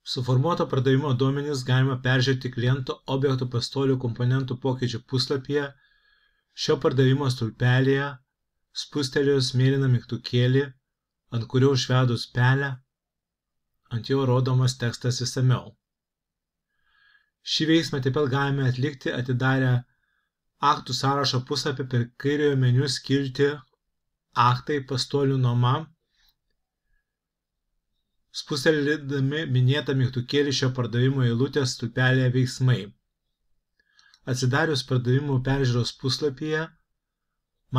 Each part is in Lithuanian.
Suformuoto pardavimo duomenis galima peržiūrėti kliento objekto pastolių komponentų pokyčių puslapyje, šio pardavimo stulpelyje, spustelėjus mėlyną mygtukėlį, ant kurio užvedus pelę, ant jo rodomas tekstas išsamiau. Šį veiksmą taip pat galime atlikti atidarę aktų sąrašo puslapį per kairiojo meniu skiltį Aktai pastolių nuoma, spustelėdami minėtą mygtukėlį šio pardavimo eilutės stulpelyje veiksmai. Atsidarius pardavimų peržiūros puslapyje,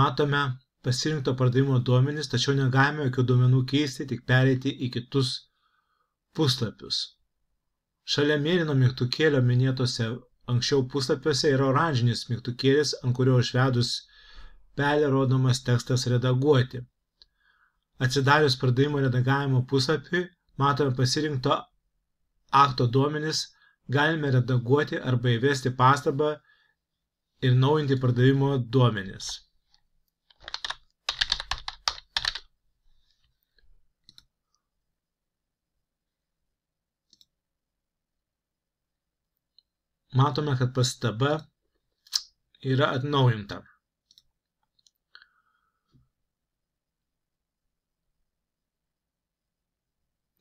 matome pasirinkto pardavimo duomenis, tačiau negalime jokių duomenų keisti, tik pereiti į kitus puslapius. Šalia mėlyno mygtukėlio minėtose anksčiau puslapiuose yra oranžinis mygtukėlis, ant kurio užvedus pelę rodomas tekstas redaguoti. Atsidarius pardavimo redagavimo puslapiui, matome pasirinkto akto duomenis, galime redaguoti arba įvesti pastabą ir naujinti pardavimo duomenis. Matome, kad pastaba yra atnaujinta.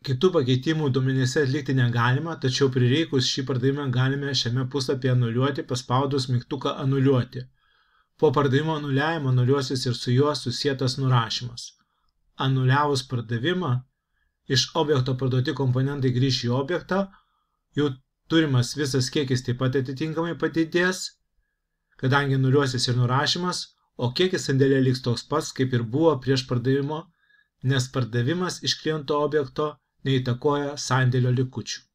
Kitų pakeitimų duomenyse atlikti negalima, tačiau prireikus šį pardavimą galime šiame puslapyje anuliuoti, paspaudus mygtuką anuliuoti. Po pardavimo anuliavimo anuliuosis ir su juo susietas nurašymas. Anuliavus pardavimą, iš objekto parduoti komponentai grįš į objektą, jų turimas visas kiekis taip pat atitinkamai padidės, kadangi anuliuosis ir nurašymas, o kiekis sandėlyje liks toks pats, kaip ir buvo prieš pardavimo, nes pardavimas iš kliento objekto neįtakoja sandėlio likučių.